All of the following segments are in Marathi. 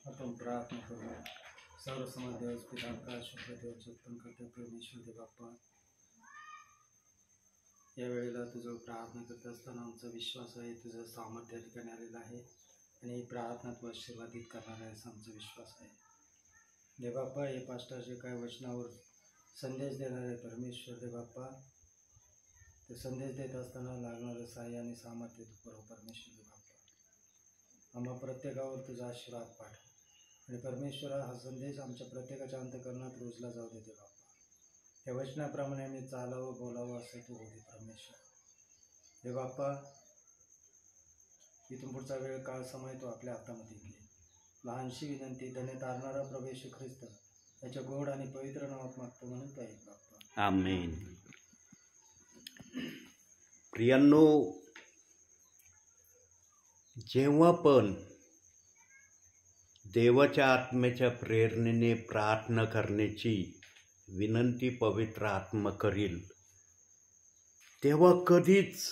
आपण प्रार्थना करूया. सर्व समाज पिता आकाश देवाचे उत्पन्न करते परमेश्वर देव बाप्पा, या वेळेला तुझं प्रार्थना करत असताना आमचा विश्वास आहे तुझं सामर्थ्य ठिकाणी आलेलं आहे आणि ही प्रार्थना तू आशीर्वादित करणार आहेस आमचा विश्वास आहे. देव बाप्पा, हे पास्टरचे काय वचनावर संदेश देणार आहे परमेश्वर देव बाप्पा, ते संदेश देत असताना लागणारं सहाय्य आणि सामर्थ्य तू पुरव परमेश्वर देव बाप्पा. आम्हा प्रत्येकावर तुझा आशीर्वाद पाठव आणि परमेश्वरा हा संदेश आमच्या प्रत्येकाच्या अंतःकरणात रोजला जाऊ दे देव बाप्पा. या वचनाप्रमाणे आम्ही चालावं बोलावं असं तू होते परमेश्वर देव बाप्पा. इथून पुढचा वेळ काळ समय तो आपल्या हातामध्ये घे. लहानशी विनंती धन्य तारणारा प्रभू येशू ख्रिस्त त्याच्या गोड आणि पवित्र नावात मागतो म्हणून पाहिजे बाप्पा, आमेन. प्रियांनो, जेव्हा पण देवाच्या आत्म्याच्या प्रेरणेने प्रार्थना करण्याची विनंती पवित्र आत्मा करील, तेव्हा कधीच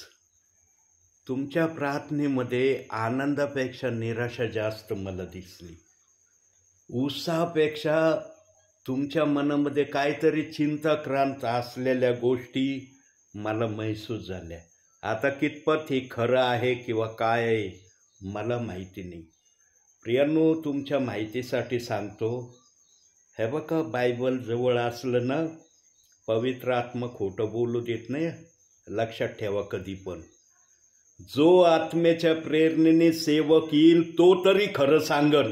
तुमच्या प्रार्थनेमध्ये आनंदापेक्षा निराशा जास्त मला दिसली. उत्साहापेक्षा तुमच्या मनामध्ये काहीतरी चिंताक्रांत असलेल्या गोष्टी मला महसूस झाल्या. आता कितपत हे खरं आहे किंवा काय आहे मला माहिती नाही. प्रियांनो, तुमच्या माहितीसाठी सांगतो, हे बघा, बायबल जवळ असलं ना, पवित्र आत्मा खोटं बोलू देत नाही. लक्षात ठेवा, कधी पण जो आत्म्याच्या प्रेरणेने सेवक येईल तो तरी खरं सांगल.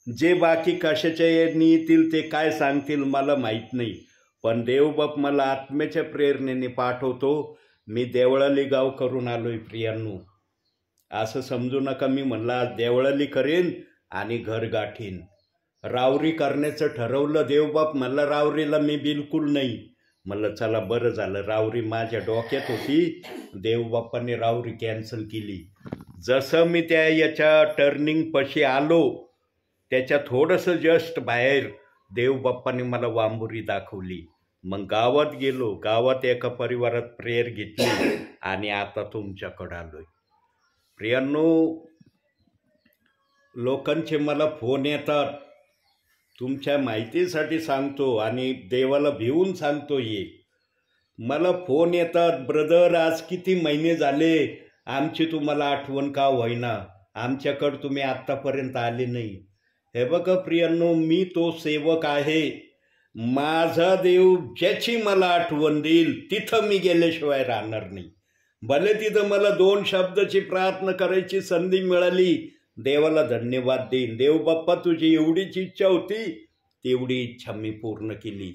जे बाकी कशाच्या येतील ते काय सांगतील मला माहीत नाही, पण देवबाप मला आत्म्याच्या प्रेरणेने पाठवतो. मी देवळाली गाव करून आलोय. प्रियांनो, असं समजू नका मी म्हणलं आज देवळाली करेन आणि घर गाठीन. रावरी करण्याचं ठरवलं देवबाप म्हणलं रावरीला मी बिलकुल नाही. म्हणलं चला बरं झालं, रावरी माझ्या डोक्यात होती, देवबाप्पाने रावरी कॅन्सल केली. जसं मी त्या याच्या टर्निंगपाशी आलो त्याच्या थोडंसं जस्ट बाहेर देवबाप्पाने मला वांबुरी दाखवली. मग गावात गेलो, गावात एका परिवारात प्रेयर घेतली आणि आता तुमच्याकडं आलोय. प्रियांनो, लोकांचे मला फोन येतात, तुमच्या माहितीसाठी सांगतो आणि देवाला भिवून सांगतो. मला फोन येतात, ब्रदर आज किती महिने झाले आमची तुम्हाला आठवण का होईना, आमच्याकडं तुम्ही आत्तापर्यंत आले नाही. हे बघा प्रियांनो, मी तो सेवक आहे. माझा देव ज्याची मला आठवण देईल तिथं मी गेल्याशिवाय राहणार नाही. भले तिथं मला 2 शब्दाची प्रार्थना करायची संधी मिळाली, देवाला धन्यवाद देईन. देव बाप्पा, तुझी एवढीच इच्छा होती, तेवढी इच्छा मी पूर्ण केली.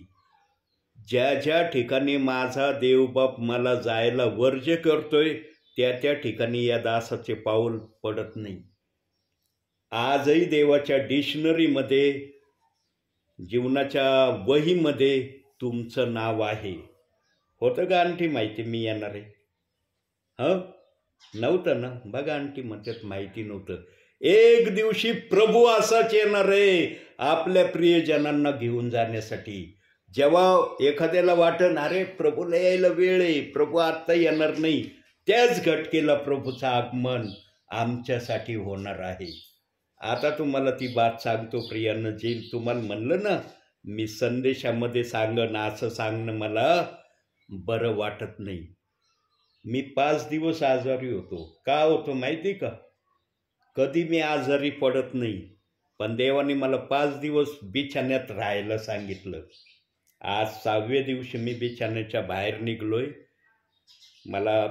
ज्या ज्या ठिकाणी माझा देवबाप मला जायला वर्ज्य करतोय त्या ठिकाणी या दासाचे पाऊल पडत नाही. आजही देवाच्या डिक्शनरीमध्ये, जीवनाच्या वहीमध्ये तुमचं नाव आहे. होतं का आणखी माहिती मी येणार आहे? नव्हतं ना? बघा, आणखी म्हणतात माहिती नव्हतं. एक दिवशी प्रभू असाच येणार आहे आपल्या प्रियजनांना घेऊन जाण्यासाठी. जेव्हा एखाद्याला वाटण अरे प्रभूला यायला वेळ आहे, प्रभू आत्ता येणार नाही, त्याच घटकेला प्रभूचं आगमन आमच्यासाठी होणार आहे. आता तुम्हाला ती बात सांगतो प्रियांनो, जे तुम्हाला म्हणलं ना मी संदेशामध्ये सांगन, असं सांगणं मला बरं वाटत नाही. मी 5 दिवस आजारी होतो. का होतो माहिती का? कधी मी आजारी पडत नाही, पण देवाने मला 5 दिवस बिछाण्यात राहायला सांगितलं. आज 6व्या दिवशी मी बिछाण्याच्या बाहेर निघलोय. मला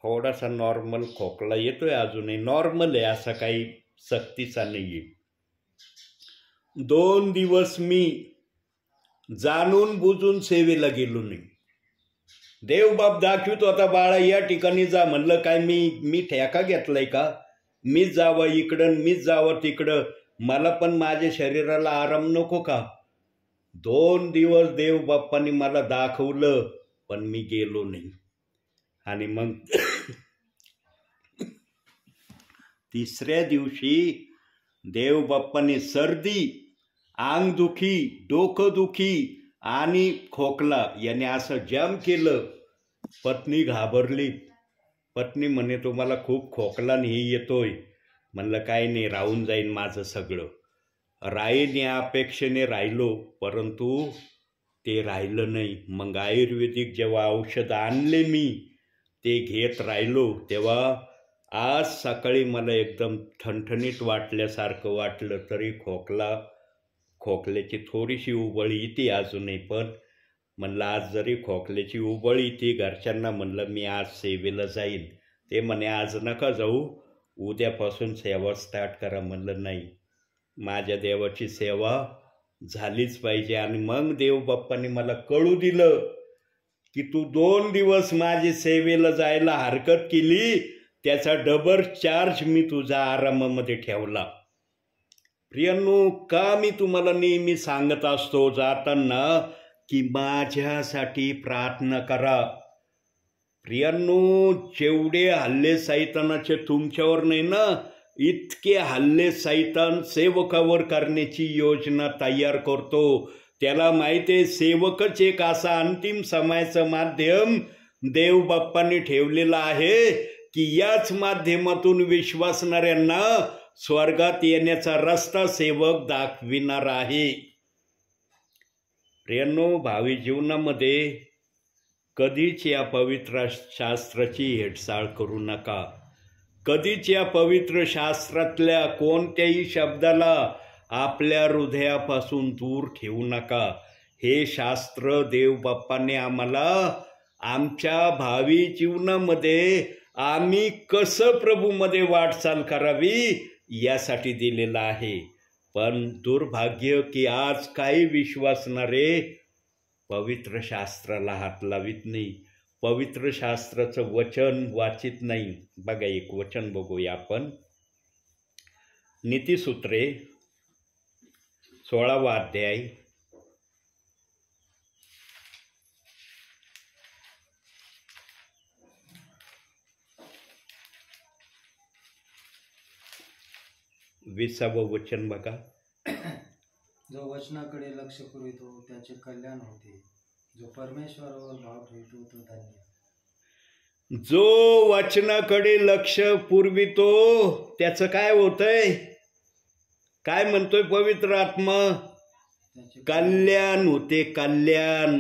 थोडासा नॉर्मल खोकला येतोय, अजूनही नॉर्मल आहे, असा काही सक्तीचा नाही आहे. 2 दिवस मी जाणून बुजून सेवेला गेलो नाही. देवबाप दाखवितो आता बाळा या ठिकाणी जा. म्हणलं काय मी ठेका घेतलाय का? मीच जावं इकडं, मीच जावं तिकडं, मला पण माझ्या शरीराला आराम नको का? 2 दिवस देवबाप्पांनी मला दाखवलं, पण मी गेलो नाही. आणि मग 3ऱ्या दिवशी देवबाप्पांनी सर्दी, अंगदुखी, डोकंदुखी आणि खोकला याने असं जाम केलं. पत्नी घाबरली. पत्नी म्हणे तुम्हाला खूप खोकला नाही येतोय. म्हणलं काय नाही, राहून जाईन माझं सगळं. राहीन या अपेक्षेने राहिलो, परंतु ते राहिलं नाही. मग आयुर्वेदिक जेव्हा औषध आणले मी ते घेत राहिलो, तेव्हा आज सकाळी मला एकदम ठणठणीत वाटल्यासारखं वाटलं. तरी खोकल्याची थोडीशी उबळ येते अजूनही, पण म्हणलं आज जरी खोकल्याची उबळ येते, घरच्यांना म्हणलं मी आज सेवेला जाईन. ते म्हणे आज नका जाऊ, उद्यापासून सेवा स्टार्ट करा. म्हणलं नाही, माझ्या देवाची सेवा झालीच पाहिजे. आणि मग देवबाप्पांनी मला कळू दिलं की तू 2 दिवस माझी सेवेला जायला हरकत केली, त्याचा डबल चार्ज मी तुझा आरामामध्ये ठेवला. प्रियांनो, का मी तुम्हाला नेहमी सांगत असतो जाताना की माझ्यासाठी प्रार्थना करा. प्रियांनो, जेवढे हल्ले सैतानाचे तुमच्यावर नाही ना, इतके हल्ले सैतान सेवकावर करण्याची योजना तयार करतो. त्याला माहिती आहे सेवकच एक असा अंतिम समयाचं माध्यम देवबाप्पांनी ठेवलेलं आहे की याच माध्यमातून विश्वासणाऱ्यांना स्वर्गात येण्याचा रस्ता सेवक दाखविणार आहे. प्रियांनो, भावी जीवनामध्ये कधीच या पवित्र शास्त्राची हेळसाळ करू नका. कधीच या पवित्र शास्त्रातल्या कोणत्याही शब्दाला आपल्या हृदयापासून दूर ठेवू नका. हे शास्त्र देवबाप्पाने आम्हाला आमच्या भावी जीवनामध्ये आम्ही कसं प्रभूमध्ये वाटचाल करावी यासाठी दिलेलं आहे. पण दुर्भाग्य की आज काही विश्वासणारे पवित्र शास्त्राला हात लावित नाही, पवित्र शास्त्राचं वचन वाचित नाही. बघा, एक वचन बघूया आपण. नीतिसूत्रे 16वा अध्याय 20वं वचन बघा. जो वचनाकडे लक्ष पुरवितो त्याचे कल्याण होते, जो परमेश्वरावर भाव ठेवतो तो धन्य. जो वचनाकडे लक्ष पुरवितो त्याचं काय होतंय? काय म्हणतोय पवित्र आत्मा? कल्याण होते, कल्याण.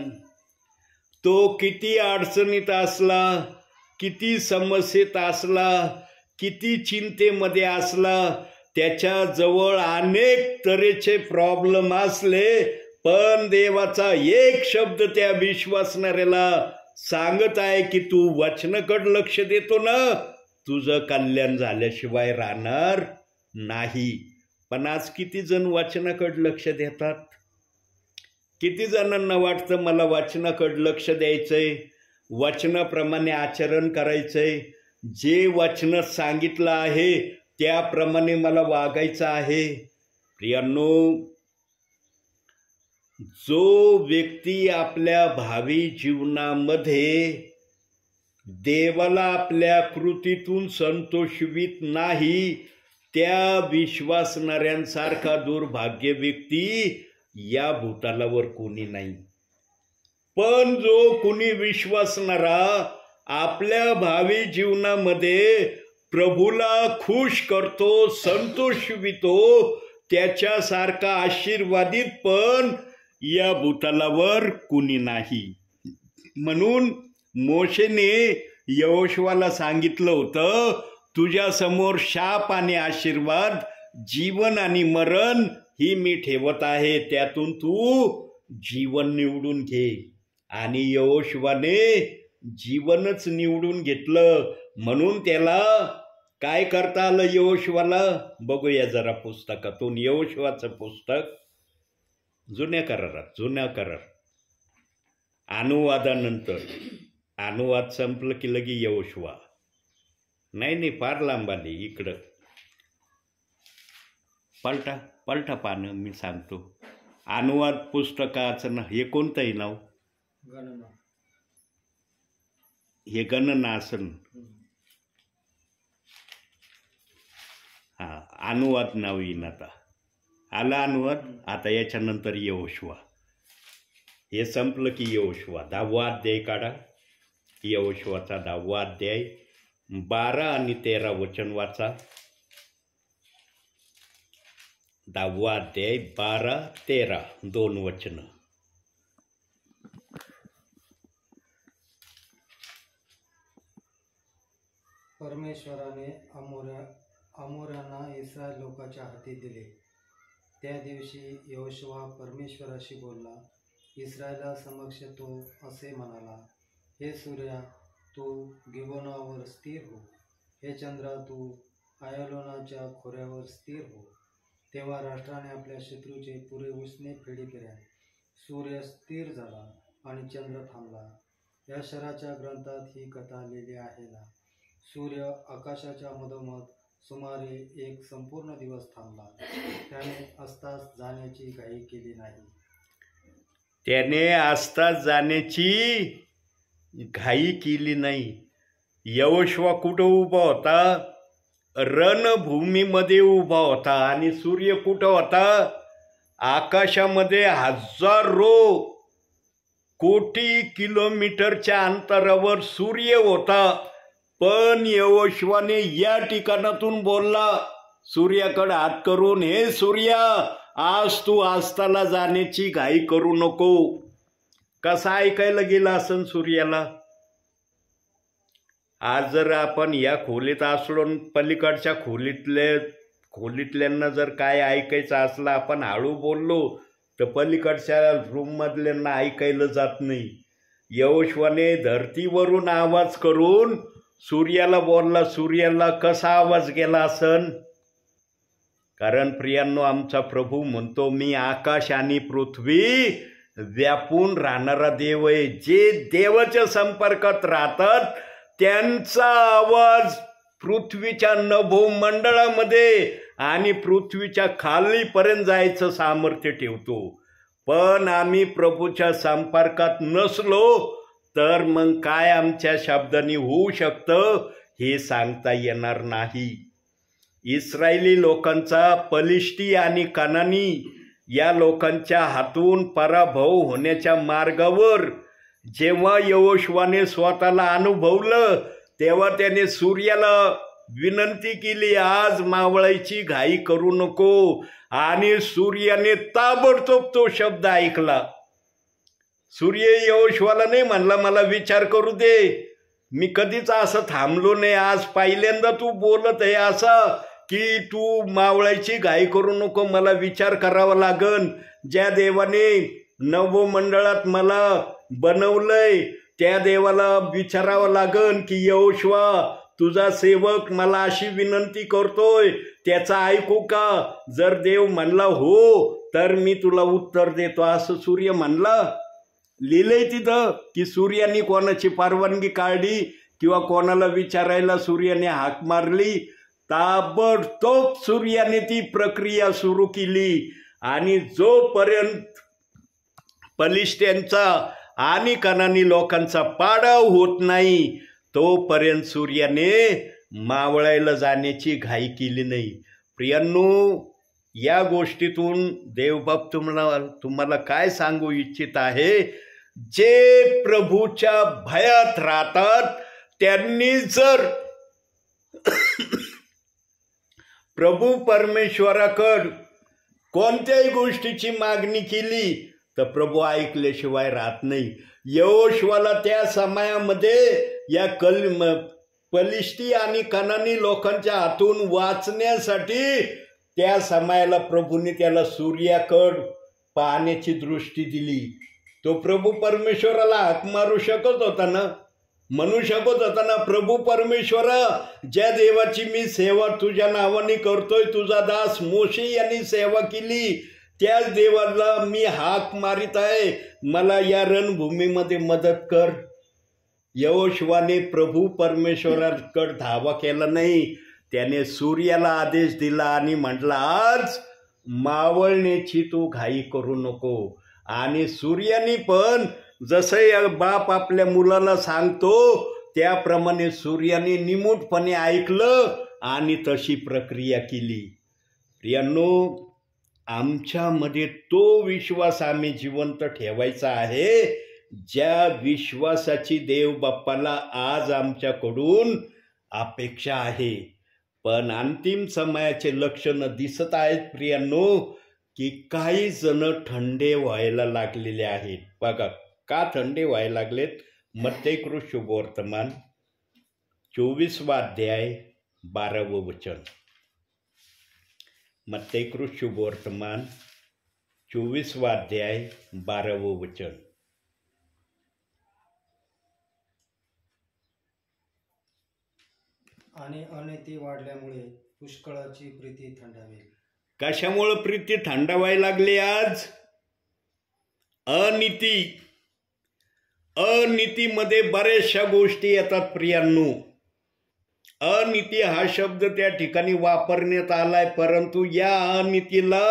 तो किती अडचणीत असला, किती समस्येत असला, किती चिंतेमध्ये असला, त्याच्या जवळ अनेक तऱ्हेचे प्रॉब्लेम असले, पण देवाचा एक शब्द त्या विश्वासणाऱ्याला सांगत आहे की तू वचनाकडे लक्ष देतो ना, तुझं कल्याण झाल्याशिवाय राहणार नाही. पण आज किती जण वचनाकडे लक्ष देतात? किती जणांना वाटतं मला वचनाकडे लक्ष द्यायचंय, वचनाप्रमाणे आचरण करायचंय, जे वचन सांगितलं आहे त्याप्रमाणे मला वागायचं आहे. प्रियांनो, जो व्यक्ती आपल्या भावी जीवनामध्ये देवाला आपल्या कृतीतून संतोषवित नाही, त्या विश्वासणाऱ्यांसारखा दुर्भाग्य व्यक्ती या भूतलावर कोणी नाही. पण जो कोणी विश्वासणारा आपल्या भावी जीवनामध्ये प्रभूला खुश करतो, संतोषवितो, त्याच्यासारखा आशीर्वादित पण या भूतलावर कुणी नाही. म्हणून मोशेने यहोशुवाला सांगितलं होतं, तुझ्या समोर शाप आणि आशीर्वाद, जीवन आणि मरण ही मी ठेवत आहे, त्यातून तू जीवन निवडून घे. आणि यहोशुवाने जीवनच निवडून घेतलं. म्हणून त्याला काय करता आलं यहोशुवाला? बघूया जरा पुस्तकातून. यहोशुवाचं पुस्तक जुन्या करार अनुवादानंतर, अनुवाद संपलं की लगी यहोशुवा. नाही फार लांब आली. इकडं पलटा पानं मी सांगतो. अनुवाद पुस्तकाचं ना हे कोणतंही नाव? गणना. हे गणना असन. हा, अनुवाद नाव येईन. आता आला अनुवाद. आता याच्यानंतर यहोशुवा. हे संपलं की यहोशुवा 10वा अध्याय काढा. यहोशुवाचा 10वा अध्याय 12 आणि 13 वचन वाचा. 10वा अध्याय 12-13 2 वचनं. परमेश्वराने अमोऱ्यांना इस्रायल लोकांच्या हाती दिले. त्या दिवशी यहोशुआ परमेश्वराशी बोलला. इस्रायला समक्ष तो असे म्हणाला, हे सूर्या, तू गिबोनावर स्थिर हो. हे चंद्रा, तू आयलोनाच्या खोऱ्यावर स्थिर हो. तेव्हा राष्ट्राने आपल्या शत्रूचे पुरे उसने फेडीकेल्या. सूर्य स्थिर झाला आणि चंद्र थांबला. या शराच्या ग्रंथात ही कथा लिहिली आहे ना. सूर्य आकाशाच्या मधोमध सुमारे एक संपूर्ण दिवस थांबला. त्याने अस्तास जाण्याची घाई केली नाही. त्याने अस्तास जाण्याची घाई केली नाही. यहोशुआ कुठं उभा होता? रणभूमीमध्ये उभा होता. आणि सूर्य कुठं होता? आकाशामध्ये हजारो कोटी किलोमीटरच्या अंतरावर सूर्य होता. पण यहोशुआने या ठिकाणातून बोलला सूर्याकडे हात करून, हे सूर्या, आज तू अस्ताला जाण्याची घाई करू नको. कसा ऐकायला गेला असन सूर्याला? आज जर आपण या खोलीत असलो, पलीकडच्या खोलीतल्यांना जर काय ऐकायचं असलं, आपण हळू बोललो तर पलीकडच्या रूममधल्यांना ऐकायला जात नाही. यहोशुआने धरतीवरून आवाज करून सूर्याला बोलला. सूर्याला कसा आवाज गेला असन? कारण प्रियांनो, आमचा प्रभू म्हणतो, मी आकाश आणि पृथ्वी व्यापून राहणारा देव आहे. जे देवाच्या संपर्कात राहतात त्यांचा आवाज पृथ्वीच्या नभोमंडळामध्ये आणि पृथ्वीच्या खालीपर्यंत जायचं सामर्थ्य ठेवतो. पण आम्ही प्रभूच्या संपर्कात नसलो तर मग काय आमच्या शब्दांनी होऊ शकतं हे सांगता येणार नाही. इस्रायली लोकांचा पलिष्टी आणि कनानी या लोकांच्या हातून पराभव होण्याच्या मार्गावर जेव्हा यहोशुआने स्वतःला अनुभवलं, तेव्हा त्याने सूर्याला विनंती केली, आज मावळायची घाई करू नको. आणि सूर्याने ताबडतोब तो शब्द ऐकला. सूर्य यहोशुआला नाही म्हणला, मला विचार करू दे, मी कधीच असं थांबलो नाही. आज पहिल्यांदा तू बोलत आहे असं की तू मावळायची घाई करू नको, मला विचार करावा लागन. ज्या देवाने नवमंडळात मला बनवलंय त्या देवाला विचारावं लागन की यहोशुआ, तुझा सेवक मला अशी विनंती करतोय, त्याचा ऐकू का? जर देव म्हणला हो तर मी तुला उत्तर देतो, असं सूर्य म्हणला. लिहिलंय तिथं की सूर्याने कोणाची परवानगी काढली किंवा कोणाला विचारायला सूर्याने हाक मारली? ताबडतोब सूर्याने ती प्रक्रिया सुरू केली. आणि जोपर्यंत पलिष्ठ्यांचा आणि कनानी लोकांचा पाडाव होत नाही तोपर्यंत सूर्याने मावळायला जाण्याची घाई केली नाही. प्रियांनो, या गोष्टीतून देवबाप तुम्हाला काय सांगू इच्छित आहे? जे प्रभूच्या भयात राहतात त्यांनी जर प्रभू परमेश्वराकडे कोणत्याही गोष्टीची मागणी केली तर प्रभू ऐकल्याशिवाय राहत नाही. यहोशुआला त्या समयामध्ये या पलिष्टी आणि कनानी लोकांच्या हातून वाचण्यासाठी त्या समयाला प्रभूने त्याला सूर्याकडे पाहण्याची दृष्टी दिली. तो प्रभू परमेश्वराला हाक मारू शकत होता ना, म्हणू शकत होता ना, प्रभू परमेश्वरा, ज्या देवाची मी सेवा तुझ्या नावाने करतोय, तुझा दास मोशे यांनी सेवा केली, त्याच देवाला मी हाक मारित आहे, मला या रणभूमीमध्ये मदत कर. यहोशुआने प्रभू परमेश्वराकडे धावा केला नाही. त्याने सूर्याला आदेश दिला आणि म्हटला, आज मावळण्याची तू घाई करू नको. आणि सूर्याने पण जसं बाप आपल्या मुलाला सांगतो त्याप्रमाणे सूर्याने निमूटपणे ऐकलं आणि तशी प्रक्रिया केली. प्रियांनो, आमच्यामध्ये तो विश्वास आम्ही जिवंत ठेवायचा आहे ज्या विश्वासाची देव बाप्पाला आज आमच्याकडून अपेक्षा आहे. पण अंतिम समयाचे लक्षणं दिसत आहेत प्रियांनो, की काही जण थंडे व्हायला लागलेले आहेत. बघा का थंडे व्हायला लागलेत. मत्तेकृत शुभवर्तमान 24वा अध्याय 12वं वचन. मत्तेकृत शुभवर्तमान 24वा अध्याय 12वं वचन. आणि अनिती वाढल्यामुळे पुष्कळाची प्रीती थंडावेल. कशामुळे प्रीती थंडावायला लागली आज? अनितीमध्ये बऱ्याचशा गोष्टी येतात प्रियांनो. अनिती हा शब्द त्या ठिकाणी वापरण्यात आलाय, परंतु या अनितीला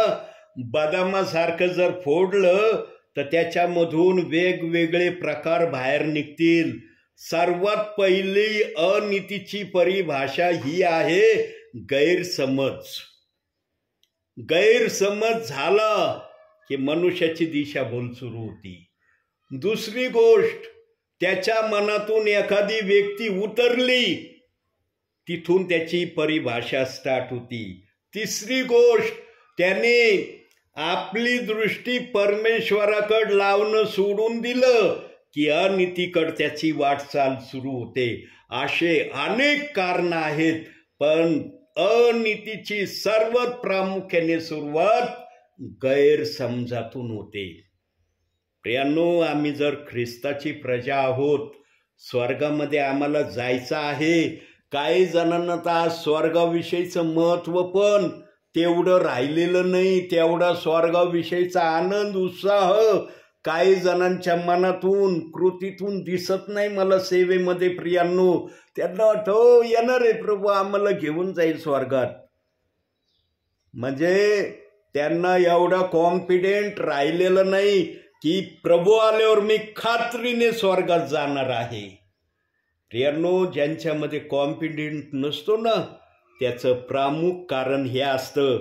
बदामासारखं जर फोडलं तर त्याच्यामधून वेगवेगळे प्रकार बाहेर निघतील. सर्वात पहिली अनितीची परिभाषा ही आहे गैरसमज. गैरसमज झाला की मनुष्याची दिशाभूल सुरू होती. दुसरी गोष्ट, त्याच्या मनातून एखादी व्यक्ती उतरली, तिथून त्याची परिभाषा स्टार्ट होती. तिसरी गोष्ट, त्याने आपली दृष्टी परमेश्वराकडे लावणं सोडून दिलं की अनितीकडे त्याची वाटचाल सुरू होते. असे अनेक कारण आहेत, पण अनितीची सर्वात प्रामुख्याने सुरुवात गैरसमजातून होते. प्रियांनो, आम्ही जर ख्रिस्ताची प्रजा आहोत, स्वर्गामध्ये आम्हाला जायचं आहे. काही जणांना तर आज स्वर्गाविषयीचं महत्त्व पण तेवढं राहिलेलं नाही, तेवढा स्वर्गाविषयीचा आनंद उत्साह काही जणांच्या मनातून कृतीतून दिसत नाही मला सेवेमध्ये. प्रियांनो, त्यांना वाटतं येणार आहे प्रभू आम्हाला घेऊन जाईल स्वर्गात. म्हणजे त्यांना एवढा कॉन्फिडेंट राहिलेलं नाही की प्रभू आल्यावर मी खात्रीने स्वर्गात जाणार आहे. प्रियांनो, ज्यांच्यामध्ये कॉन्फिडेंट नसतो ना, त्याचं प्रमुख कारण हे असतं,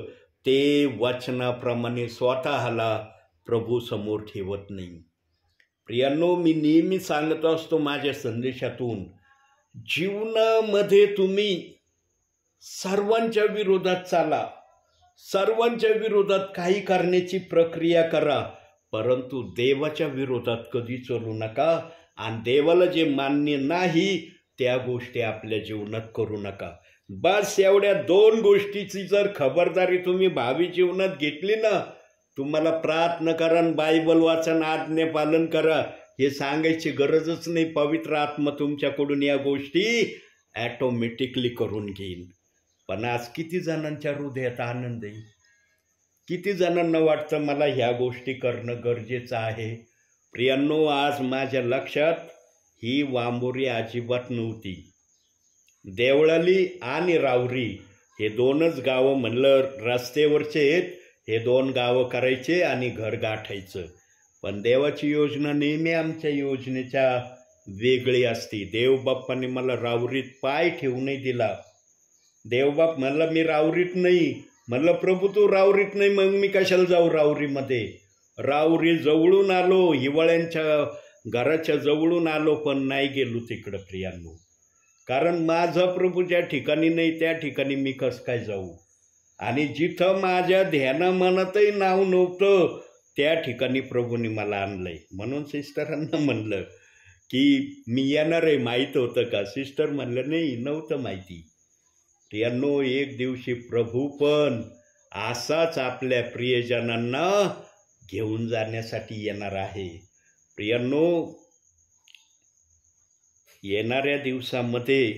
ते वचनाप्रमाणे स्वतःला प्रभू समोर ठेवत नाही. प्रियांनो, मी नेहमी सांगत असतो माझ्या संदेशातून, जीवनामध्ये तुम्ही सर्वांच्या विरोधात चाला, सर्वांच्या विरोधात काही करण्याची प्रक्रिया करा, परंतु देवाच्या विरोधात कधी चालू नका. आणि देवाला जे मान्य नाही त्या गोष्टी आपल्या जीवनात करू नका. बस एवढ्या 2 गोष्टीची जर खबरदारी तुम्ही भावी जीवनात घेतली ना, तुम्हाला प्रार्थना करा, बायबल वाचन, आज्ञा पालन करा, हे सांगायची गरजच नाही. पवित्र आत्मा तुमच्याकडून या गोष्टी ॲटोमॅटिकली करून घेईल. पण आज किती जणांच्या हृदयात आनंद आहे? किती जणांना वाटतं मला ह्या गोष्टी करणं गरजेचं आहे? प्रियांनो, आज माझ्या लक्षात ही वांबोरी अजिबात नव्हती. देवळाली आणि रावरी हे 2च गावं म्हणलं रस्त्यावरचे आहेत, हे 2 गावं करायचे आणि घर गाठायचं. पण देवाची योजना नेहमी आमच्या योजनेच्या वेगळी असते. देवबाप्पाने मला रावरीत पाय ठेवू नाही दिला. देवबाप म्हणला मी रावरीत नाही. म्हणलं प्रभू तू रावरीत नाही, मग मी कशाला जाऊ रावरीमध्ये? रावरी जवळून आलो, हिवाळ्यांच्या घराच्या जवळून आलो, पण नाही गेलो तिकडं प्रियांनो. कारण माझा प्रभू ज्या ठिकाणी नाही त्या ठिकाणी मी कसं काय जाऊ? आणि जिथं माझ्या ध्यानामनातही नाव नव्हतं त्या ठिकाणी प्रभूने मला आणलंय. म्हणून सिस्टरांना म्हणलं की मी येणार आहे, माहीत होतं का? सिस्टर म्हणलं नाही, नव्हतं माहिती. प्रियांनो, एक दिवशी प्रभू पण असाच आपल्या प्रियजनांना घेऊन जाण्यासाठी येणार आहे. प्रियांनो, येणाऱ्या दिवसामध्ये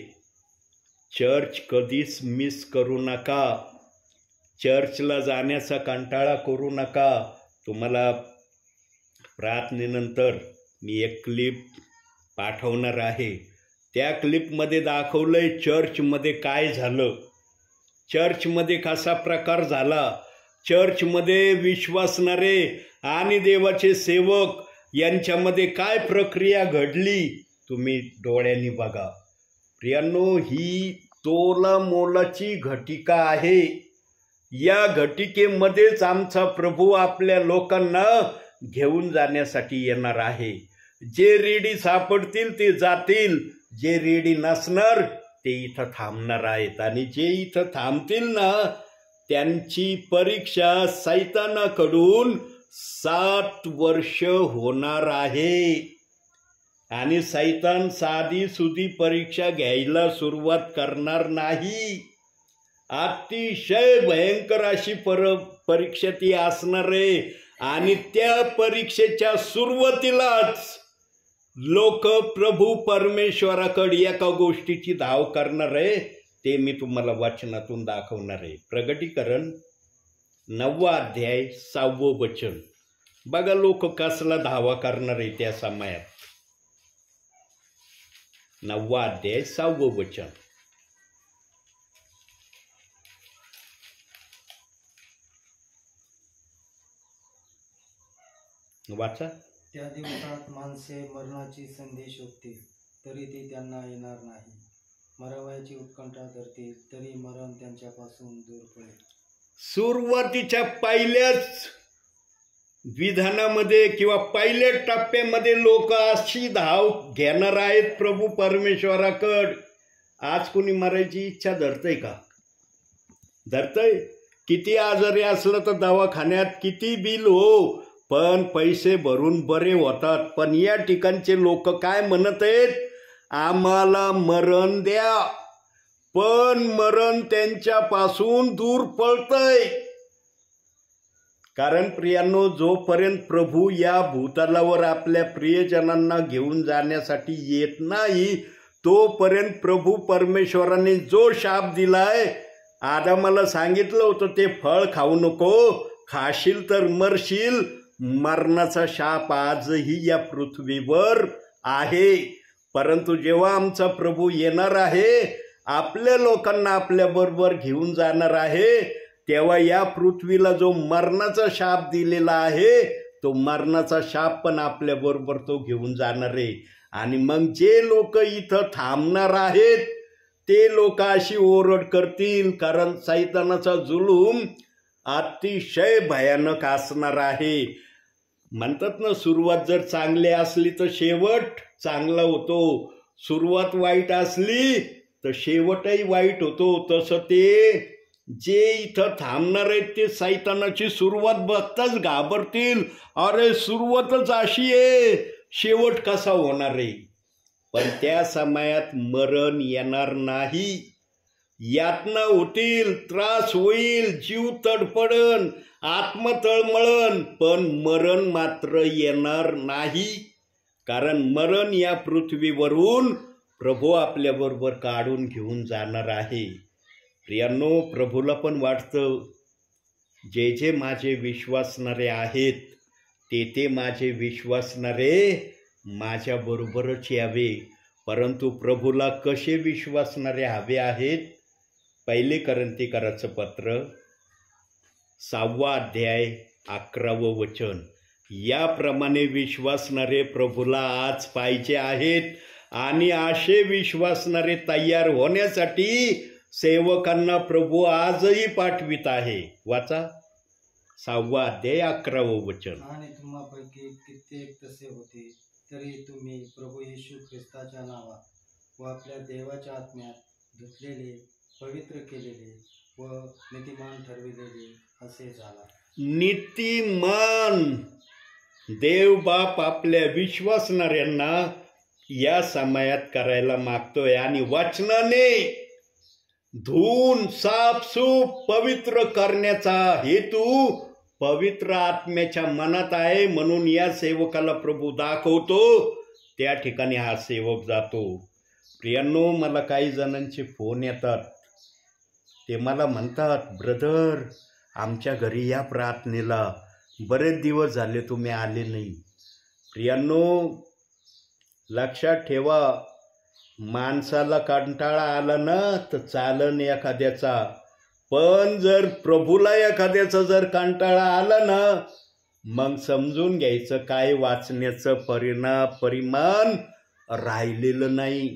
चर्च कधीच मिस करू नका. चर्चला जाण्याचा कंटाळा करू नका. तुम्हाला प्रार्थनेनंतर मी एक क्लिप पाठवणार आहे. त्या क्लिपमध्ये दाखवलंय चर्चमध्ये काय झालं, चर्चमध्ये कसा प्रकार झाला, चर्चमध्ये विश्वासणारे आणि देवाचे सेवक यांच्यामध्ये काय प्रक्रिया घडली, तुम्ही डोळ्यांनी बघा. प्रियांनो, ही तोलामोलाची घटिका आहे. या घटिकेमध्येच आमचा प्रभू आपल्या लोकांना घेऊन जाण्यासाठी येणार आहे. जे रेडी सापडतील ते जातील, जे रेडी नसणार ते इथं थांबणार आहेत. आणि जे इथं थांबतील ना त्यांची परीक्षा सैतानाकडून 7 वर्ष होणार आहे. आणि सैतान साधी सुधी परीक्षा घ्यायला सुरुवात करणार नाही. अतिशय भयंकर अशी परीक्षा ती असणार आहे. आणि त्या परीक्षेच्या सुरुवातीलाच लोक प्रभू परमेश्वराकडे एका गोष्टीची धाव करणार आहे. ते मी तुम्हाला वचनातून दाखवणार आहे. प्रगटीकरण 9 अध्याय 6 वचन. बघा लोक कसला धावा करणार आहे त्या समयात. 9 अध्याय 6 वचन. वाचा. त्या दिवसात माणसे मरणाची संधी शोधतील तरी ती त्यांना येणार नाही. मरावयाची उत्कंठा धरतील तरी मरण त्यांच्यापासून दूर पडेल. सुरुवातीच्या पहिल्याच विधानामध्ये किंवा पहिल्या टप्प्यामध्ये लोक अशी धाव घेणार आहेत प्रभू परमेश्वराकड. आज कोणी मरायची इच्छा धरतय का? धरतय? किती आजारी असलं तर दवाखान्यात किती बिल हो, पण पैसे भरून बरे होतात. पण या ठिकाणचे लोक काय म्हणत आहेत? आम्हाला मरण द्या, पण मरण त्यांच्यापासून दूर पळतय. कारण प्रियांनो, जोपर्यंत प्रभू या भूतलावर आपल्या प्रियजनांना घेऊन जाण्यासाठी येत नाही तोपर्यंत प्रभू परमेश्वराने जो शाप दिलाय, आदामाला सांगितलं होतं ते फळ खाऊ नको, खाशील तर मरशील. मरणाचा शाप आजही या पृथ्वीवर आहे. परंतु जेव्हा आमचा प्रभू येणार आहे, आपल्या लोकांना आपल्याबरोबर घेऊन जाणार आहे, तेव्हा या पृथ्वीला जो मरणाचा शाप दिलेला आहे तो मरणाचा शाप पण आपल्याबरोबर तो घेऊन जाणार आहे. आणि मग जे लोक इथं थांबणार आहेत ते लोक अशी ओरड करतील, कारण सैतानाचा जुलूम अतिशय भयानक असणार आहे. म्हणतात ना, सुरुवात जर चांगली असली तर शेवट चांगला होतो, सुरुवात वाईट असली तर शेवटही वाईट होतो. तसं ते जे इथं थांबणार आहेत ते सैतानाची सुरुवात बघताच घाबरतील. अरे सुरुवातच अशी आहे, शेवट कसा होणार आहे? पण त्या समयात मरण येणार नाही. यातना होतील, त्रास होईल, जीव तडफडन, आत्मा तळमळन, पण मरण मात्र येणार नाही. कारण मरण या पृथ्वीवरून प्रभू आपल्याबरोबर काढून घेऊन जाणार आहे. प्रियांनो, प्रभूला पण वाटतं जे जे माझे विश्वासणारे आहेत ते माझे विश्वासणारे माझ्याबरोबरच यावे. परंतु प्रभूला कसे विश्वासणारे हवे आहेत? 1 कोरिन्थीकराचं पत्र 6 अध्याय 11 वचन. याप्रमाणे विश्वासणारे प्रभूला आज पाहिजे आहेत. आणि असे विश्वासणारे तयार होण्यासाठी सेवकांना प्रभू आजही पाठवित आहे. वाचा 6 अध्याय 11 वचन. आणि तुम्हापैकी कित्येक तसे होते, तरी तुम्ही प्रभू येशू ख्रिस्ताच्या नावात व आपल्या देवाच्या आत्म्यात धुतलेले, पवित्र केलेले व नीतिमान ठरविलेले असे झाला. नीतिमान देव बाप आपल्या विश्वासणाऱ्यांना या समयात करायला मागतोय. आणि वचनाने धुवून साफसूफ पवित्र करण्याचा हेतू पवित्र आत्म्याच्या मनात आहे. म्हणून या सेवकाला प्रभू दाखवतो, त्या ठिकाणी हा सेवक जातो. प्रियांनो, मला काही जणांचे फोन येतात, ते मला म्हणतात, ब्रदर आमच्या घरी या प्रार्थनेला, बरेच दिवस झाले तुम्ही आले नाही. प्रियांनो, लक्षात ठेवा, माणसाला कंटाळा आला ना तर चालन एखाद्याचा, पण जर प्रभूला एखाद्याचा जर कंटाळा आला ना, मग समजून घ्यायचं काय वाचण्याचं परिमाण राहिलेलं नाही.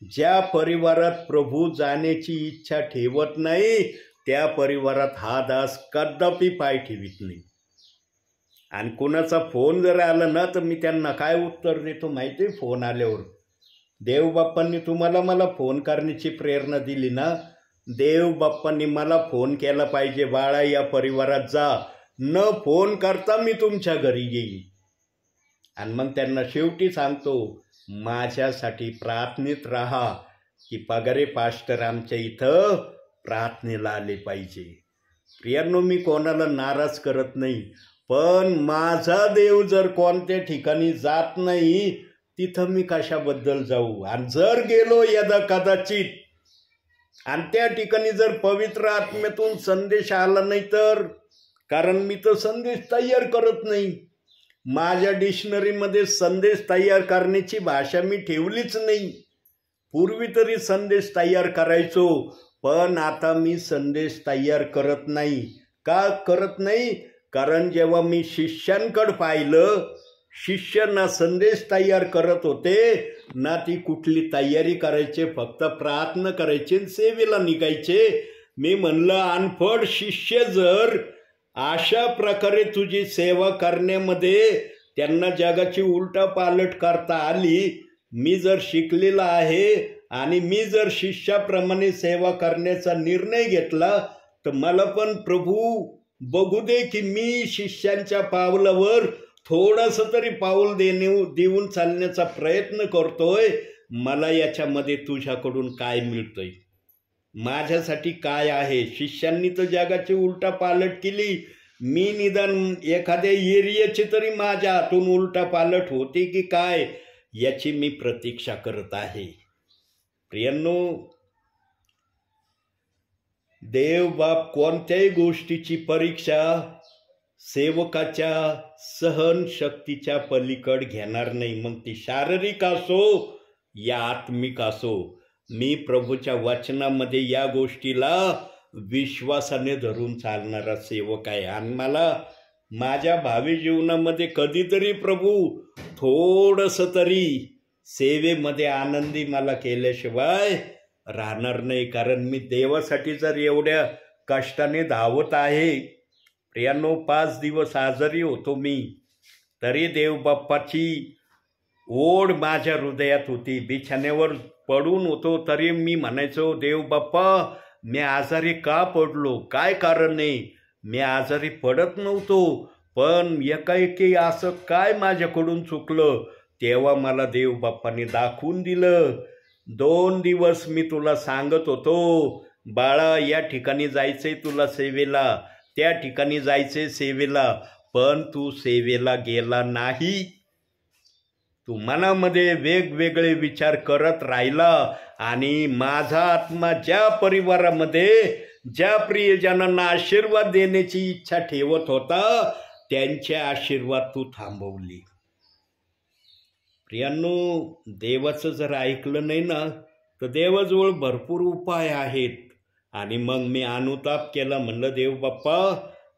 ज्या परिवारात प्रभू जाण्याची इच्छा ठेवत नाही त्या परिवारात हा दास कदापि पाय ठेवीत नाही. आणि कोणाचा फोन जर आला ना तर मी त्यांना काय उत्तर देतो माहिती आहे? फोन आल्यावर देवबाप्पांनी तुम्हाला मला फोन करण्याची प्रेरणा दिली ना, देवबाप्पांनी मला फोन केला पाहिजे, बाळा या परिवारात जा, न फोन करता मी तुमच्या घरी येईन. आणि मग त्यांना शेवटी सांगतो, माझ्यासाठी प्रार्थनेत राहा की पगारे पास्टर आमच्या इथं प्रार्थनेला आले पाहिजे. प्रियांनो, मी कोणाला नाराज करत नाही, पण माझा देव जर कोणत्या ठिकाणी जात नाही तिथं मी कशाबद्दल जाऊ. आणि जर गेलो यदा कदाचित आणि त्या ठिकाणी जर पवित्र आत्म्यातून संदेश आला नाही तर, कारण मी तर संदेश तयार करत नाही, माझ्या डिक्शनरीमध्ये संदेश तयार करण्याची भाषा मी ठेवलीच नाही. पूर्वी तरी संदेश तयार करायचो, पण आता मी संदेश तयार करत नाही. का करत नाही? कारण जेव्हा मी शिष्यांकडे पाहिलं, शिष्य ना संदेश तयार करत होते ना ती कुठली तयारी करायचे, फक्त प्रार्थना करायचे, सेवेला निघायचे. मी म्हणलं, अनफड शिष्य जर अशा प्रकारे तुझी सेवा करण्यामध्ये त्यांना जगाची उलटापालट करता आली, मी जर शिकलेला आहे आणि मी जर शिष्याप्रमाणे सेवा करण्याचा निर्णय घेतला तर मला पण प्रभू बघू दे की मी शिष्यांच्या पावलावर थोडंसं तरी पाऊल देऊन चालण्याचा प्रयत्न करतोय. मला याच्यामध्ये तुझ्याकडून काय मिळतंय, माझ्यासाठी काय आहे. शिष्यांनी तर जगाची उलटापालट केली, मी निदान एखाद्या एरियाची तरी माझ्या हातून उलटापालट होते की काय याची मी प्रतीक्षा करत आहे. प्रियांनो, देवबाप कोणत्याही गोष्टीची परीक्षा सेवकाच्या सहनशक्तीच्या पलीकड घेणार नाही, मग ती शारीरिक असो या आत्मिक असो. मी प्रभूच्या वचनामध्ये या गोष्टीला विश्वासाने धरून चालणारा सेवक आहे. आणि मला माझ्या भावी जीवनामध्ये कधीतरी प्रभू थोडंसं तरी सेवेमध्ये आनंदी मला केल्याशिवाय राहणार नाही. कारण मी देवासाठी जर एवढ्या कष्टाने धावत आहे, प्रियांनो 5 दिवस आजारी होतो मी, तरी देवबाप्पाची ओढ माझ्या हृदयात होती. बिछाण्यावर पडून होतो तरी मी म्हणायचो, देवबाप्पा मी आजारी का पडलो, काय कारण आहे. मी आजारी पडत नव्हतो, पण एकाएकी असं काय माझ्याकडून चुकलं. तेव्हा मला देवबाप्पाने दाखवून दिलं. 2 दिवस मी तुला सांगत होतो, बाळा या ठिकाणी जायचंय तुला सेवेला, त्या ठिकाणी जायचंय सेवेला, पण तू सेवेला गेला नाही. तू मनामध्ये वेगवेगळे विचार करत राहिला आणि माझा आत्मा ज्या परिवारामध्ये ज्या प्रियजनांना आशीर्वाद देण्याची इच्छा ठेवत होता त्यांचे आशीर्वाद तू थांबवली. प्रियांनो, देवाचं जर ऐकलं नाही ना तर देवाजवळ भरपूर उपाय आहेत. आणि मग मी अनुताप केला, म्हणलं देवबाप्पा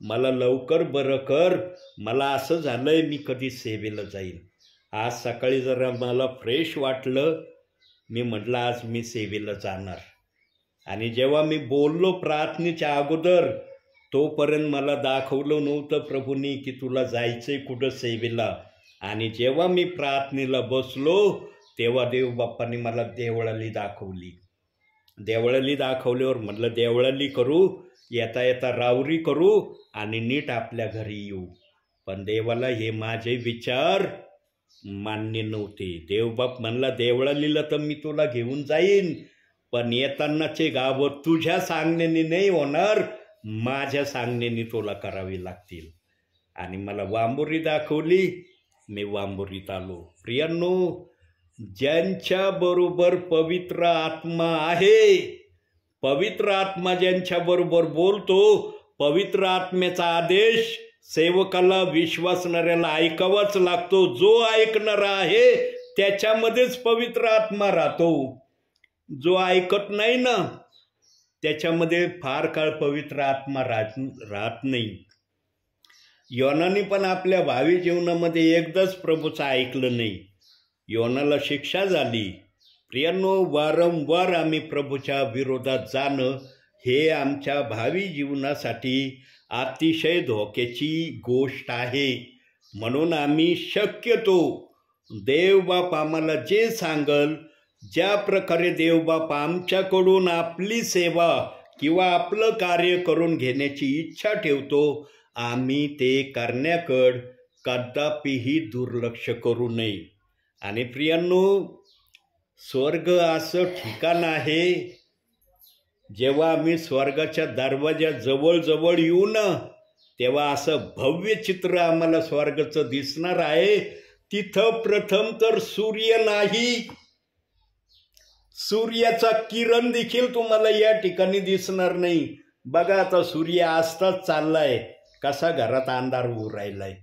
मला लवकर बरं कर, मला असं झालंय मी कधी सेवेला जाईन. आज सकाळी जरा मला फ्रेश वाटलं, मी म्हटलं आज मी सेवेला जाणार. आणि जेव्हा मी बोललो प्रार्थनेच्या अगोदर, तोपर्यंत मला दाखवलं नव्हतं प्रभूंनी की तुला जायचंय कुठं सेवेला. आणि जेव्हा मी प्रार्थनेला बसलो तेव्हा देवबाप्पांनी मला देवळाली दाखवली. देवळाली दाखवल्यावर म्हटलं देवळाली करू, येता येता रावरी करू आणि नीट आपल्या घरी येऊ. पण देवाला हे माझे विचार मान्य नव्हते. देवबाप म्हणला देवळालीला तर मी तुला घेऊन जाईन, पण येतानाचे गावं तुझ्या सांगण्याने नाही होणार, माझ्या सांगण्याने तुला करावी लागतील. आणि मला वांबोरी दाखवली, मी वांबोरीत आलो. प्रियांनो, ज्यांच्या बरोबर पवित्र आत्मा आहे, पवित्र आत्मा ज्यांच्या बरोबर बोलतो, पवित्र आत्म्याचा आदेश सेवकाला विश्वासणाऱ्याला ऐकावाच लागतो. जो ऐकणारा आहे त्याच्यामध्येच पवित्र आत्मा राहतो. जो ऐकत नाही ना त्याच्यामध्ये फार काळ पवित्र आत्मा राहत नाही. योनाने पण आपल्या भावी जीवनामध्ये एकदाच प्रभूचं ऐकलं नाही, योनाला शिक्षा झाली. प्रियांनो, वारंवार आम्ही प्रभूच्या विरोधात जाणं हे आमच्या भावी जीवनासाठी अतिशय धोक्याची गोष्ट आहे. म्हणून आम्ही शक्यतो देवबाप आम्हाला जे सांगल ज्या प्रकारे देवबाप आमच्याकडून आपली सेवा किंवा आपलं कार्य करून घेण्याची इच्छा ठेवतो, आम्ही ते करण्याकडं कदापिही दुर्लक्ष करू नये. आणि प्रियांनो, स्वर्ग असं ठिकाण आहे, जेव्हा आम्ही स्वर्गाच्या दरवाजा जवळ येऊ ना, तेव्हा असं भव्य चित्र आम्हाला स्वर्गाचं दिसणार आहे. तिथं प्रथम तर सूर्य नाही, सूर्याचा किरण देखील तुम्हाला या ठिकाणी दिसणार नाही. बघा, आता सूर्य आजताच चाललाय, कसा घरात अंधार होऊ राहिलाय.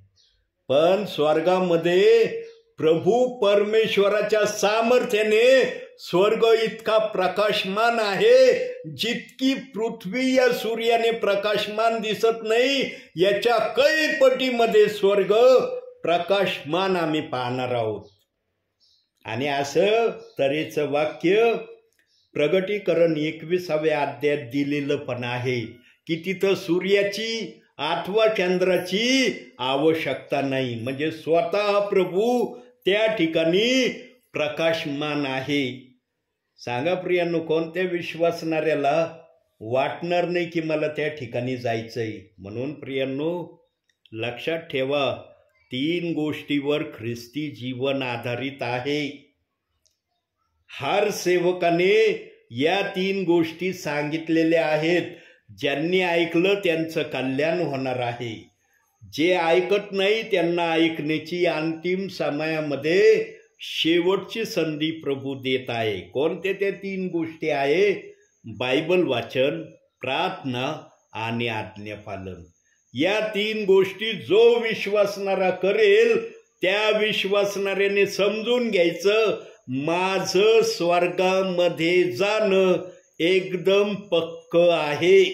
पण स्वर्गामध्ये प्रभू परमेश्वराच्या सामर्थ्याने स्वर्ग इतका प्रकाशमान आहे, जितकी पृथ्वी या सूर्याने प्रकाशमान दिसत नाही, याच्या काही पटीमध्ये स्वर्ग प्रकाशमान आम्ही पाहणार आहोत. आणि असं तऱ्हेचं वाक्य प्रगटीकरण 21व्या अध्यायात दिलेलं पण आहे की तिथं सूर्याची अथवा चंद्राची आवश्यकता नाही. म्हणजे स्वतः प्रभू त्या ठिकाणी प्रकाशमान आहे. सांगा प्रियांनो, कोणत्या विश्वासणाऱ्याला वाटणार नाही की मला त्या ठिकाणी जायचंय? म्हणून प्रियांनो, लक्षात ठेवा, 3 गोष्टीवर ख्रिस्ती जीवन आधारित आहे. हर सेवकाने या 3 गोष्टी सांगितलेल्या आहेत. ज्यांनी ऐकलं त्यांचं कल्याण होणार आहे. जे ऐकत नाही त्यांना ऐकण्याची अंतिम समयामध्ये शेवटची संधी प्रभू देत आहे. कोणते ते 3 गोष्टी आहे? बायबल वाचन, प्रार्थना आणि आज्ञापालन. या 3 गोष्टी जो विश्वासणारा करेल, त्या विश्वासणाऱ्याने समजून घ्यायचं, माझं स्वर्गामध्ये जाणं एकदम पक्क आहे.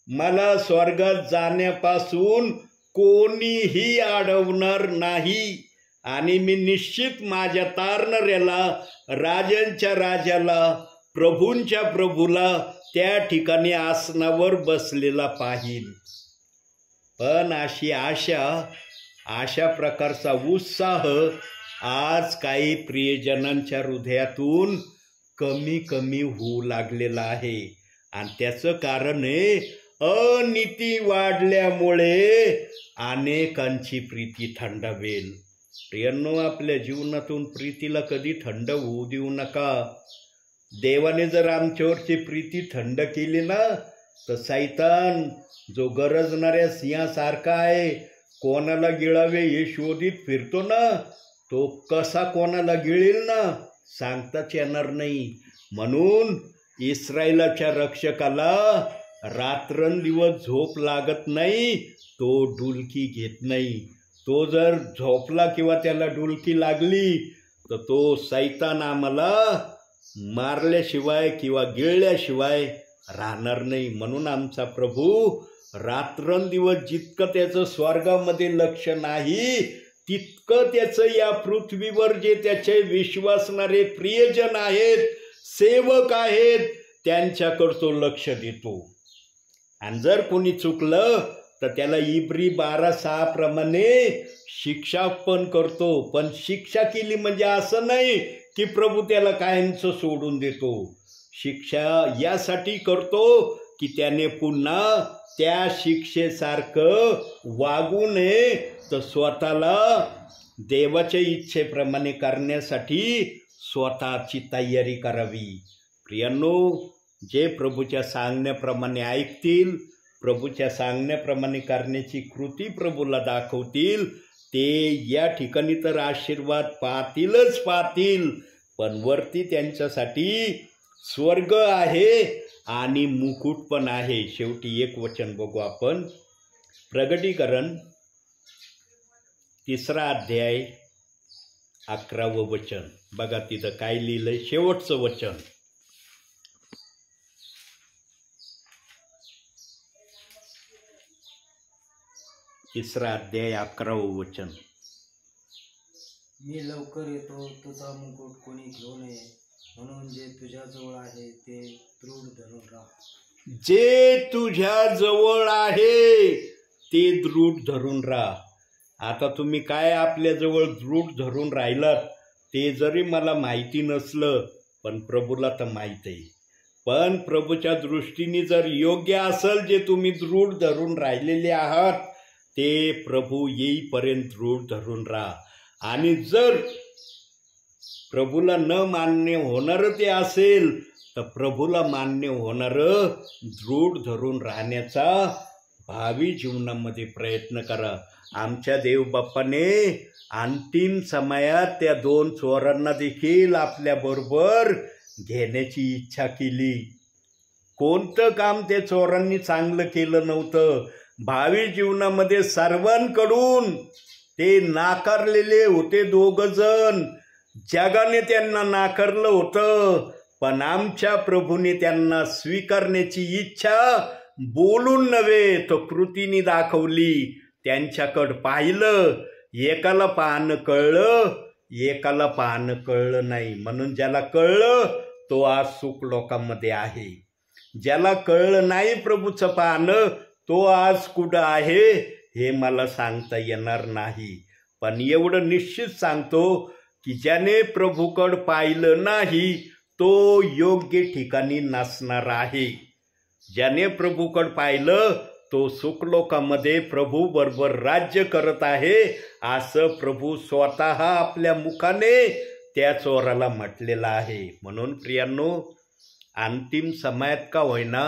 मला स्वर्गात जाण्यापासून कोणीही अडवणार नाही. आणि मी निश्चित माझ्या तारणाऱ्याला, राजांच्या राजाला, प्रभूंच्या प्रभूला त्या ठिकाणी आसनावर बसलेला पाहीन. पण अशी अशा प्रकारचा उत्साह आज काही प्रियजनांच्या हृदयातून कमी होऊ लागलेला आहे. आणि त्याचं कारण आहे, अनिती वाढल्यामुळे अनेकांची प्रीती थंडावेल. प्रियांनो, आपल्या जीवनातून प्रीतीला कधी थंड होऊ देऊ नका. देवाने जर आमच्यावरची प्रीती थंड केली ना, तर सैतान जो गरजणाऱ्या सिंहासारखा आहे, कोणाला गिळावे हे शोधित फिरतो ना, तो कसा कोणाला गिळेल ना सांगताच येणार नाही. म्हणून इस्रायलाच्या रक्षकाला रात्रंदिवस झोप लागत नाही, तो डुलकी घेत नाही. तो जर झोपला किंवा त्याला डुलकी लागली तर तो सैतान आम्हाला मारल्याशिवाय किंवा गिळल्याशिवाय राहणार नाही. म्हणून आमचा प्रभू रात्रंदिवस जितकं त्याचं स्वर्गामध्ये लक्ष नाही, तितकं त्याचं या पृथ्वीवर जे त्याचे विश्वासणारे प्रियजन आहेत, सेवक आहेत, त्यांच्याकडं तो लक्ष देतो. आणि जर कोणी चुकलं तर त्याला इब्री 12:6 प्रमाणे शिक्षा पण करतो. पण शिक्षा केली म्हणजे असं नाही की प्रभू त्याला कायमचं सोडून देतो. शिक्षा यासाठी करतो की त्याने पुन्हा त्या शिक्षेसारखं वागू नये, तर स्वतःला देवाच्या इच्छेप्रमाणे करण्यासाठी स्वतःची तयारी करावी. प्रियांनो, जे प्रभूच्या सांगण्याप्रमाणे ऐकतील, प्रभूच्या सांगण्याप्रमाणे करण्याची कृती प्रभूला दाखवतील, ते या ठिकाणी तर आशीर्वाद पाहतीलच पाहतील, पण वरती त्यांच्यासाठी स्वर्ग आहे आणि मुकुट पण आहे. शेवटी एक वचन बघू आपण, प्रगटीकरण 3 अध्याय 11वं वचन. बघा तिथं काय लिहिलंय, शेवटचं वचन. 3 अध्याय 11वं वचन. मी लवकर येतो, तुझा मुकुट कोणी घेऊ नये, म्हणून जे तुझ्याजवळ आहे ते दृढ धरून राहा. जे तुझ्या जवळ आहे ते दृढ धरून राहा. आता तुम्ही काय आपल्या जवळ दृढ धरून राहिलात ते जरी मला माहिती नसलं पण प्रभूला तर माहीत आहे. पण प्रभूच्या दृष्टीने जर योग्य असेल जे तुम्ही दृढ धरून राहिलेले आहात ते प्रभू येईपर्यंत दृढ धरून राहा. आणि जर प्रभूला न मान्य होणारं ते असेल तर प्रभूला मान्य होणारं दृढ धरून राहण्याचा भावी जीवनामध्ये प्रयत्न करा. आमच्या देवबाप्पाने अंतिम समयात त्या 2 चोरांना देखील आपल्याबरोबर घेण्याची इच्छा केली. कोणतं काम त्या चोरांनी चांगलं केलं नव्हतं. भावी जीवनामध्ये सर्वांकडून ते नाकारलेले होते 2 जण. जगाने त्यांना नाकारलं होतं पण आमच्या प्रभूने त्यांना स्वीकारण्याची इच्छा बोलून नव्हे तर कृतीने दाखवली. त्यांच्याकडं पाहिलं, एकाला पाहणं कळलं, एकाला पाहणं कळलं नाही. म्हणून ज्याला कळलं तो आज सुख लोकांमध्ये आहे. ज्याला कळलं नाही प्रभूचं पाहणं तो आज कुठं आहे हे मला सांगता येणार नाही. पण एवढं निश्चित सांगतो की ज्याने प्रभूकडं पाहिलं नाही तो योग्य ठिकाणी नसणार आहे. ज्याने प्रभूकडं पाहिलं तो सुखलोकामध्ये प्रभू बरोबर राज्य करत आहे असं प्रभू स्वतः आपल्या मुखाने त्या चोराला म्हटलेलं आहे. म्हणून प्रियांनो, अंतिम समयात का होईना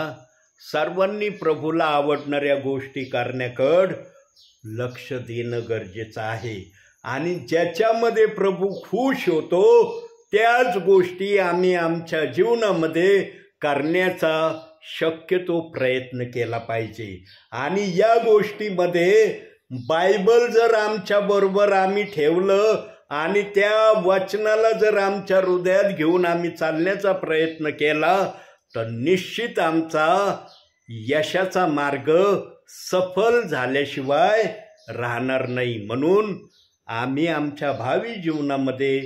सर्वांनी प्रभूला आवडणाऱ्या गोष्टी करण्याकडं लक्ष देणं गरजेचं आहे. आणि ज्याच्यामध्ये प्रभू खुश होतो त्याच गोष्टी आम्ही आमच्या जीवनामध्ये करण्याचा शक्यतो प्रयत्न केला पाहिजे. आणि या गोष्टीमध्ये बायबल जर आमच्या बरोबर आम्ही ठेवलं आणि त्या वचनाला जर आमच्या हृदयात घेऊन आम्ही चालण्याचा प्रयत्न केला तर निश्चित आमचा यशाचा मार्ग सफल झाल्याशिवाय राहणार नाही. म्हणून आम्ही आमच्या भावी जीवनामध्ये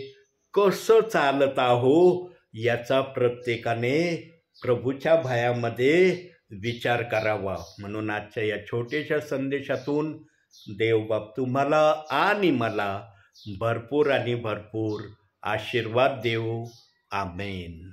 कसं चालत आहो याचा प्रत्येकाने प्रभूच्या भयामध्ये विचार करावा. म्हणून आजच्या या छोट्याशा संदेशातून देवबाप तुम्हाला आणि मला भरपूर आणि भरपूर आशीर्वाद देऊ. आमेन.